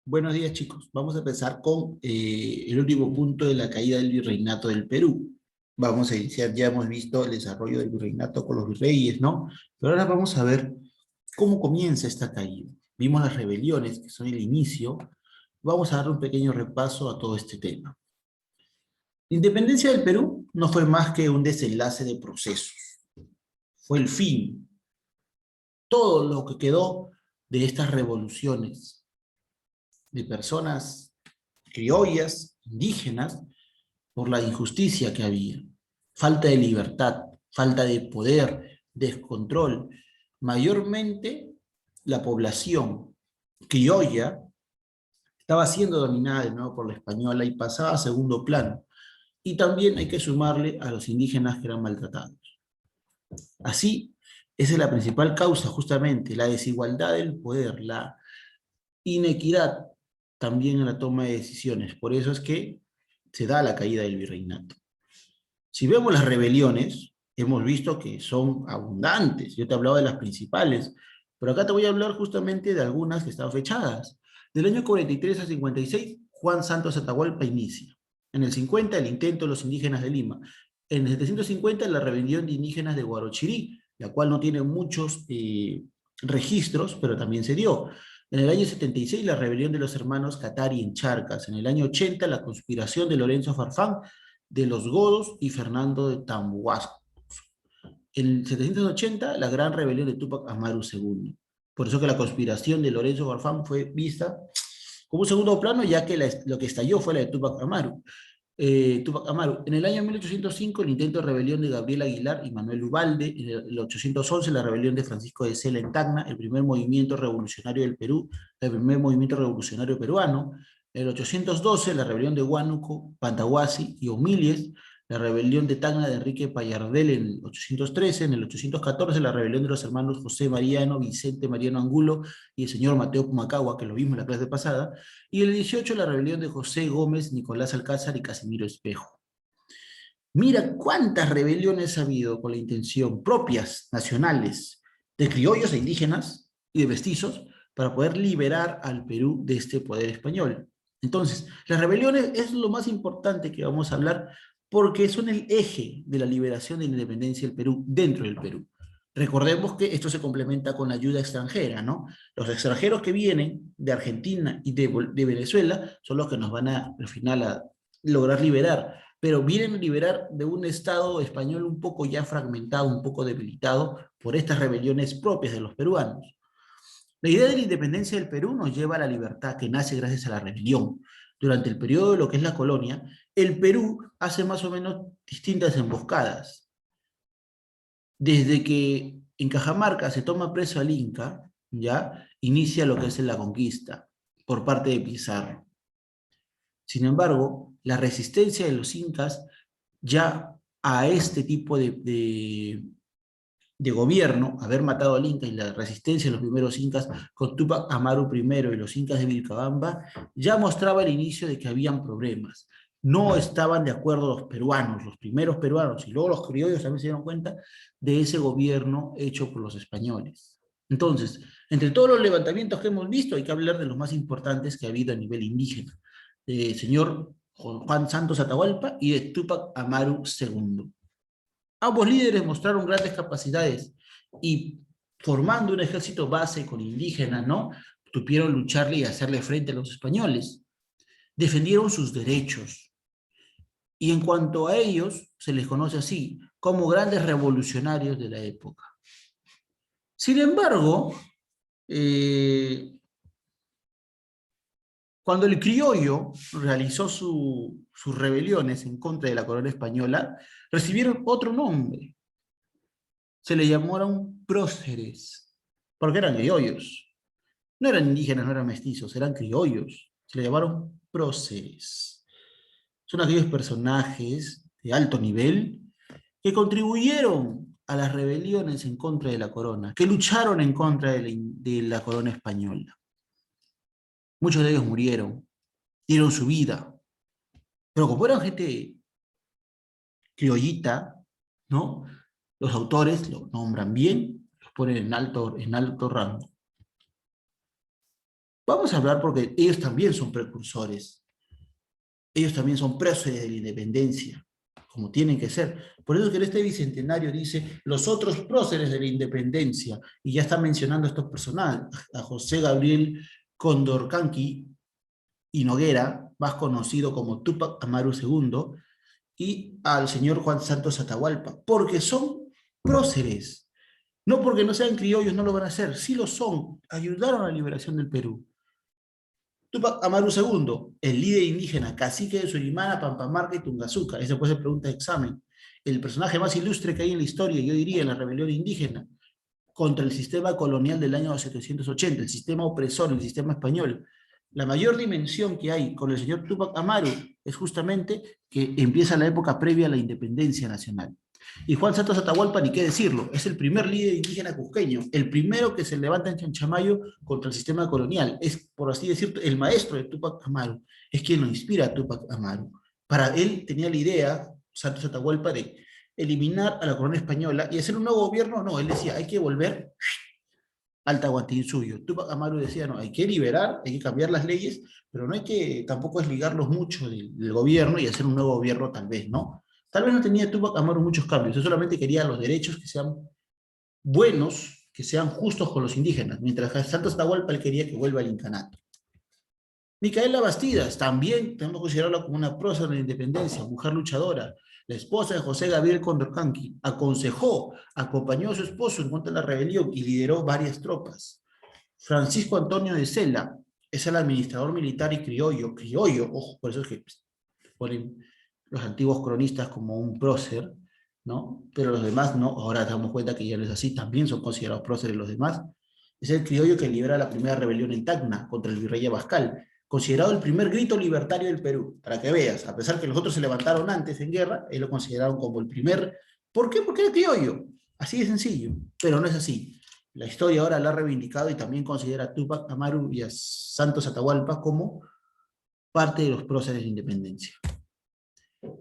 Buenos días, chicos. Vamos a empezar con el último punto de la caída del virreinato del Perú. Vamos a iniciar, ya hemos visto el desarrollo del virreinato con los virreyes, ¿no? Pero ahora vamos a ver cómo comienza esta caída. Vimos las rebeliones, que son el inicio. Vamos a dar un pequeño repaso a todo este tema. La independencia del Perú no fue más que un desenlace de procesos. Fue el fin. Todo lo que quedó de estas revoluciones de personas criollas, indígenas, por la injusticia que había. Falta de libertad, falta de poder, descontrol. Mayormente la población criolla estaba siendo dominada de nuevo por la española y pasaba a segundo plano. Y también hay que sumarle a los indígenas que eran maltratados. Así, esa es la principal causa, justamente, la desigualdad del poder, la inequidad también en la toma de decisiones. Por eso es que se da la caída del virreinato. Si vemos las rebeliones, hemos visto que son abundantes. Yo te hablaba de las principales, pero acá te voy a hablar justamente de algunas que están fechadas. Del año 43 al 56, Juan Santos Atahualpa inicia. En el 50, el intento de los indígenas de Lima. En el 750, la rebelión de indígenas de Huarochirí, la cual no tiene muchos registros, pero también se dio. En el año 76, la rebelión de los hermanos Catari en Charcas. En el año 80, la conspiración de Lorenzo Farfán, de los Godos y Fernando de Tambuasco. En el 780, la gran rebelión de Túpac Amaru II. Por eso que la conspiración de Lorenzo Farfán fue vista como un segundo plano, ya que lo que estalló fue la de Túpac Amaru. Túpac Amaru. En el año 1805, el intento de rebelión de Gabriel Aguilar y Manuel Ubalde. En el 811, la rebelión de Francisco de Sela en Tacna, el primer movimiento revolucionario del Perú, el primer movimiento revolucionario peruano. En el 812, la rebelión de Huánuco, Pantahuasi y Humilies, la rebelión de Tacna de Enrique Payardel en el 813, en el 814 la rebelión de los hermanos José Mariano, Vicente Mariano Angulo y el señor Mateo Pumacagua, que lo vimos en la clase pasada, y el 18 la rebelión de José Gómez, Nicolás Alcázar y Casimiro Espejo. Mira cuántas rebeliones ha habido con la intención propias, nacionales, de criollos e indígenas y de mestizos, para poder liberar al Perú de este poder español. Entonces, las rebeliones es lo más importante que vamos a hablar porque son el eje de la liberación de la independencia del Perú dentro del Perú. Recordemos que esto se complementa con la ayuda extranjera, ¿no? Los extranjeros que vienen de Argentina y de Venezuela son los que nos van a, al final, a lograr liberar, pero vienen a liberar de un Estado español un poco ya fragmentado, un poco debilitado por estas rebeliones propias de los peruanos. La idea de la independencia del Perú nos lleva a la libertad que nace gracias a la rebelión. Durante el periodo de lo que es la colonia, el Perú hace más o menos distintas emboscadas. Desde que en Cajamarca se toma preso al Inca, ya inicia lo que es la conquista por parte de Pizarro. Sin embargo, la resistencia de los incas ya a este tipo de gobierno, haber matado al Inca y la resistencia de los primeros incas con Túpac Amaru I y los incas de Vilcabamba, ya mostraba el inicio de que habían problemas. No estaban de acuerdo los peruanos, los primeros peruanos, y luego los criollos también se dieron cuenta de ese gobierno hecho por los españoles. Entonces, entre todos los levantamientos que hemos visto, hay que hablar de los más importantes que ha habido a nivel indígena. Señor Juan Santos Atahualpa y de Túpac Amaru II. Ambos líderes mostraron grandes capacidades y formando un ejército base con indígenas, ¿no? Tuvieron lucharle y hacerle frente a los españoles. Defendieron sus derechos. Y en cuanto a ellos, se les conoce así, como grandes revolucionarios de la época. Sin embargo, eh, cuando el criollo realizó sus rebeliones en contra de la corona española, recibieron otro nombre. Se le llamaron próceres, porque eran criollos. No eran indígenas, no eran mestizos, eran criollos. Se le llamaron próceres. Son aquellos personajes de alto nivel que contribuyeron a las rebeliones en contra de la corona, que lucharon en contra de la corona española. Muchos de ellos murieron, dieron su vida, pero como eran gente criollita, ¿no? Los autores lo nombran bien, los ponen en alto rango. Vamos a hablar porque ellos también son precursores, ellos también son próceres de la independencia, como tienen que ser. Por eso que en este bicentenario dice los otros próceres de la independencia, y ya está mencionando a estos personajes, a José Gabriel Condorcanqui y Noguera, más conocido como Túpac Amaru II, y al señor Juan Santos Atahualpa, porque son próceres. No porque no sean criollos, no lo van a hacer, sí lo son, ayudaron a la liberación del Perú. Túpac Amaru II, el líder indígena, cacique de Surimana, Pampamarca y Tungazuca. Esa puede ser pregunta de examen. El personaje más ilustre que hay en la historia, yo diría, en la rebelión indígena, contra el sistema colonial del año 780, el sistema opresor, el sistema español. La mayor dimensión que hay con el señor Túpac Amaru es justamente que empieza la época previa a la independencia nacional. Y Juan Santos Atahualpa, ni qué decirlo, es el primer líder indígena cusqueño, el primero que se levanta en Chanchamayo contra el sistema colonial. Es, por así decirlo, el maestro de Túpac Amaru, es quien lo inspira a Túpac Amaru. Para él tenía la idea, Santos Atahualpa, de eliminar a la corona española y hacer un nuevo gobierno. No, él decía, hay que volver al Tahuantinsuyo. Túpac Amaru decía, no, hay que liberar, hay que cambiar las leyes, pero no hay que tampoco desligarlos mucho del gobierno y hacer un nuevo gobierno tal vez, ¿no? Tal vez no tenía Túpac Amaru muchos cambios, él solamente quería los derechos que sean buenos, que sean justos con los indígenas, mientras que Santos Atahualpa él quería que vuelva al incanato. Micaela Bastidas, también tenemos que considerarla como una prócer de la independencia, mujer luchadora, la esposa de José Gabriel Condorcanqui, aconsejó, acompañó a su esposo en contra de la rebelión y lideró varias tropas. Francisco Antonio de Sela es el administrador militar y criollo, ojo, por eso es que ponen los antiguos cronistas como un prócer, ¿no? Pero los demás no, ahora damos cuenta que ya no es así, también son considerados próceres los demás. Es el criollo que libera la primera rebelión en Tacna contra el virrey Abascal, considerado el primer grito libertario del Perú, para que veas, a pesar que los otros se levantaron antes en guerra, él lo consideraron como el primer. ¿Por qué? Porque era criollo, así de sencillo, pero no es así. La historia ahora la ha reivindicado y también considera a Túpac Amaru y a Santos Atahualpa como parte de los próceres de independencia.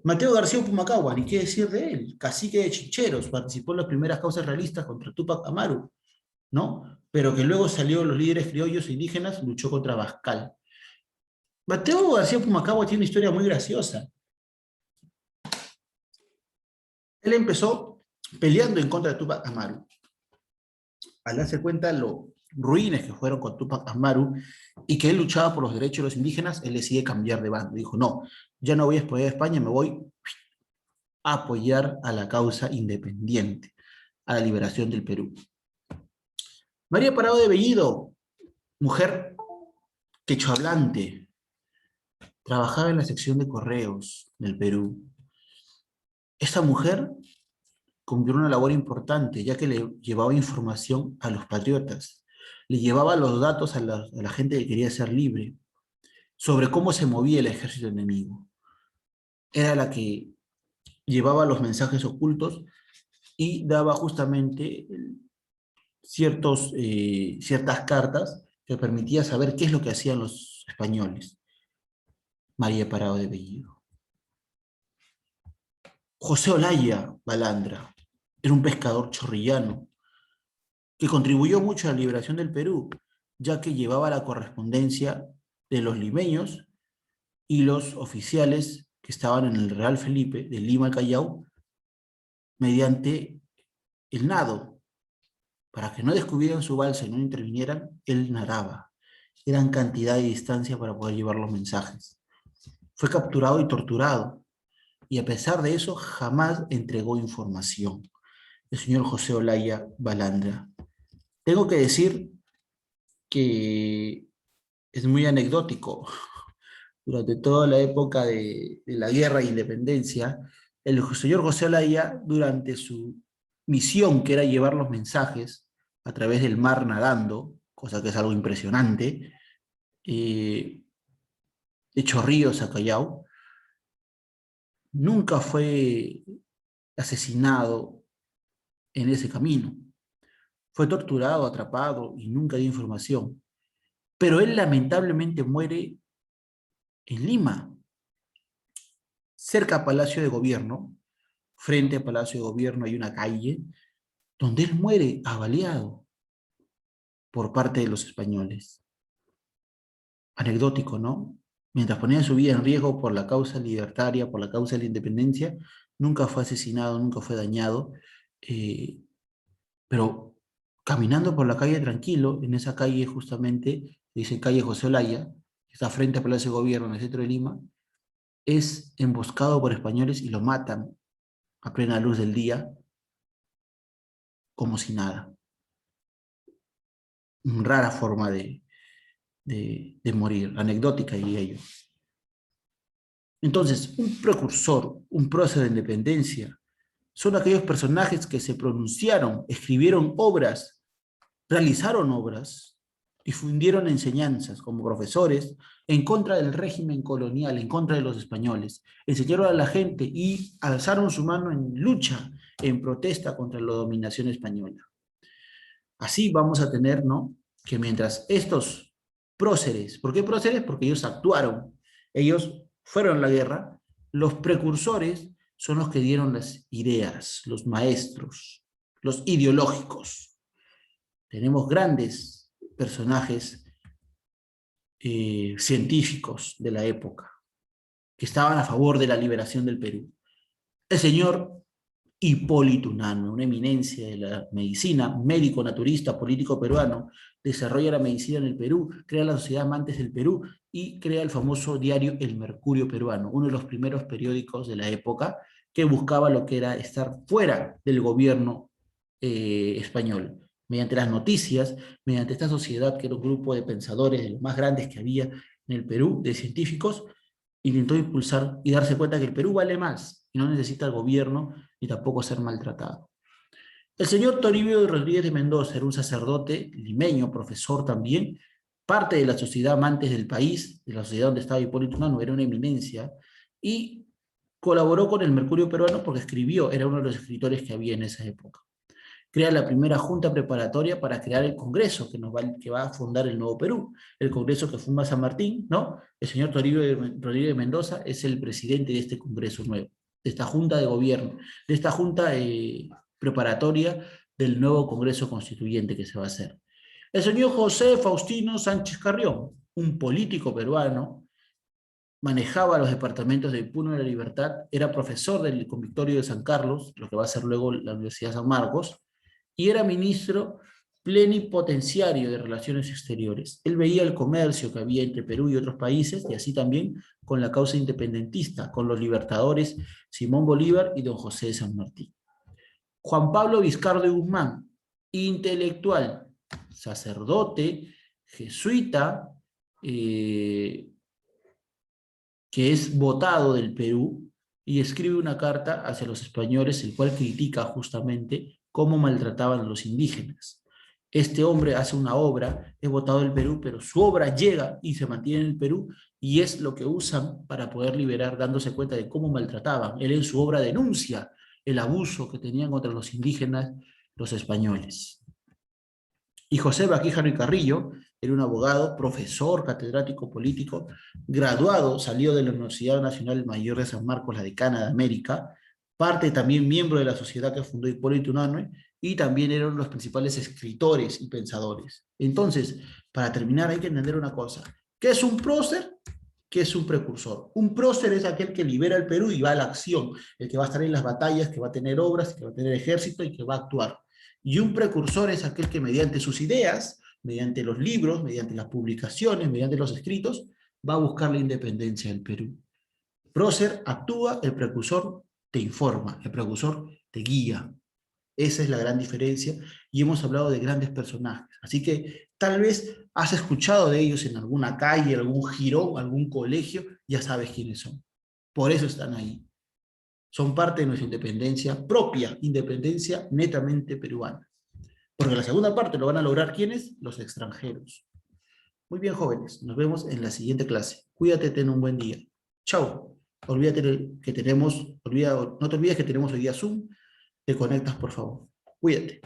Mateo García Pumacahua, ni qué decir de él, cacique de Chincheros, participó en las primeras causas realistas contra Túpac Amaru, ¿no? Pero que luego salió los líderes criollos e indígenas, luchó contra Bascal. Mateo García Pumacahua tiene una historia muy graciosa. Él empezó peleando en contra de Túpac Amaru. Al darse cuenta de lo ruines que fueron con Túpac Amaru y que él luchaba por los derechos de los indígenas, él decide cambiar de bando. Dijo, no, ya no voy a apoyar a España, me voy a apoyar a la causa independiente, a la liberación del Perú. María Parado de Bellido, mujer quechohablante, trabajaba en la sección de correos del Perú. Esta mujer cumplió una labor importante, ya que le llevaba información a los patriotas, le llevaba los datos a la gente que quería ser libre, sobre cómo se movía el ejército enemigo. Era la que llevaba los mensajes ocultos y daba justamente ciertas cartas que permitía saber qué es lo que hacían los españoles. María Parado de Bellido. José Olaya Balandra era un pescador chorrillano que contribuyó mucho a la liberación del Perú, ya que llevaba la correspondencia de los limeños y los oficiales que estaban en el Real Felipe de Lima al Callao mediante el nado. Para que no descubrieran su balsa y no intervinieran, él nadaba. Eran cantidad y distancia para poder llevar los mensajes. Fue capturado y torturado, y a pesar de eso jamás entregó información. El señor José Olaya Balandra. Tengo que decir que es muy anecdótico. Durante toda la época de la guerra de independencia, el señor José Olaya, durante su misión, que era llevar los mensajes a través del mar nadando, cosa que es algo impresionante, de Chorrillos a Callao, nunca fue asesinado en ese camino. Fue torturado, atrapado y nunca dio información. Pero él lamentablemente muere en Lima, cerca a Palacio de Gobierno. Frente a Palacio de Gobierno hay una calle donde él muere avaliado por parte de los españoles. anecdótico, ¿no? Mientras ponía su vida en riesgo por la causa libertaria, por la causa de la independencia, nunca fue asesinado, nunca fue dañado, eh, pero caminando por la calle tranquilo, en esa calle justamente, dice calle José Olaya, que está frente al Palacio de Gobierno en el centro de Lima, es emboscado por españoles y lo matan a plena luz del día, como si nada. Rara forma de morir, anecdótica y ello. Entonces, un precursor, un prócer de independencia, son aquellos personajes que se pronunciaron, escribieron obras, realizaron obras, difundieron enseñanzas como profesores en contra del régimen colonial, en contra de los españoles. Enseñaron a la gente y alzaron su mano en lucha, en protesta contra la dominación española. Así vamos a tener, ¿no? Que mientras estos próceres, ¿por qué próceres? Porque ellos actuaron, ellos fueron a la guerra, los precursores son los que dieron las ideas, los maestros, los ideológicos. Tenemos grandes personajes científicos de la época que estaban a favor de la liberación del Perú. El señor Hipólito Unanue, una eminencia de la medicina, médico, naturista, político peruano, desarrolla la medicina en el Perú, crea la Sociedad Amantes del Perú y crea el famoso diario El Mercurio Peruano, uno de los primeros periódicos de la época que buscaba lo que era estar fuera del gobierno español. Mediante las noticias, mediante esta sociedad que era un grupo de pensadores de los más grandes que había en el Perú, de científicos, intentó impulsar y darse cuenta que el Perú vale más y no necesita el gobierno ni tampoco ser maltratado. El señor Toribio Rodríguez de Mendoza era un sacerdote limeño, profesor también, parte de la sociedad amantes del país, de la sociedad donde estaba Hipólito Unanue, era una eminencia, y colaboró con el Mercurio Peruano porque escribió, era uno de los escritores que había en esa época. Crea la primera junta preparatoria para crear el Congreso que va a fundar el Nuevo Perú, el Congreso que funda San Martín, ¿no? El señor Toribio Rodríguez de Mendoza es el presidente de este Congreso nuevo, de esta junta de gobierno, de esta junta preparatoria del nuevo Congreso Constituyente que se va a hacer. El señor José Faustino Sánchez Carrión, un político peruano, manejaba los departamentos de Puno de la Libertad, era profesor del Convictorio de San Carlos, lo que va a ser luego la Universidad de San Marcos, y era ministro plenipotenciario de Relaciones Exteriores. Él veía el comercio que había entre Perú y otros países, y así también con la causa independentista, con los libertadores Simón Bolívar y don José de San Martín. Juan Pablo Vizcarra de Guzmán, intelectual, sacerdote, jesuita, que es votado del Perú, y escribe una carta hacia los españoles, el cual critica justamente cómo maltrataban a los indígenas. Este hombre hace una obra, es votado del Perú, pero su obra llega y se mantiene en el Perú, y es lo que usan para poder liberar, dándose cuenta de cómo maltrataban. Él en su obra denuncia el abuso que tenían contra los indígenas los españoles. Y José Baquíjano y Carrillo era un abogado, profesor, catedrático político, graduado, salió de la Universidad Nacional Mayor de San Marcos, la decana de América, parte también miembro de la sociedad que fundó Hipólito Unanue, y también eran los principales escritores y pensadores. Entonces, para terminar hay que entender una cosa. ¿Qué es un prócer? ¿Qué es un precursor? Un prócer es aquel que libera el Perú y va a la acción, el que va a estar en las batallas, que va a tener obras, que va a tener ejército y que va a actuar. Y un precursor es aquel que mediante sus ideas, mediante los libros, mediante las publicaciones, mediante los escritos, va a buscar la independencia del Perú. Prócer actúa, el precursor te informa, el precursor te guía. Esa es la gran diferencia y hemos hablado de grandes personajes. Así que tal vez has escuchado de ellos en alguna calle, algún jirón, algún colegio, ya sabes quiénes son. Por eso están ahí. Son parte de nuestra independencia propia, independencia netamente peruana. Porque la segunda parte lo van a lograr ¿quiénes? Los extranjeros. Muy bien, jóvenes, nos vemos en la siguiente clase. Cuídate, ten un buen día. Chao. Olvídate que tenemos, no te olvides que tenemos hoy día Zoom. Te conectas, por favor. Cuídate.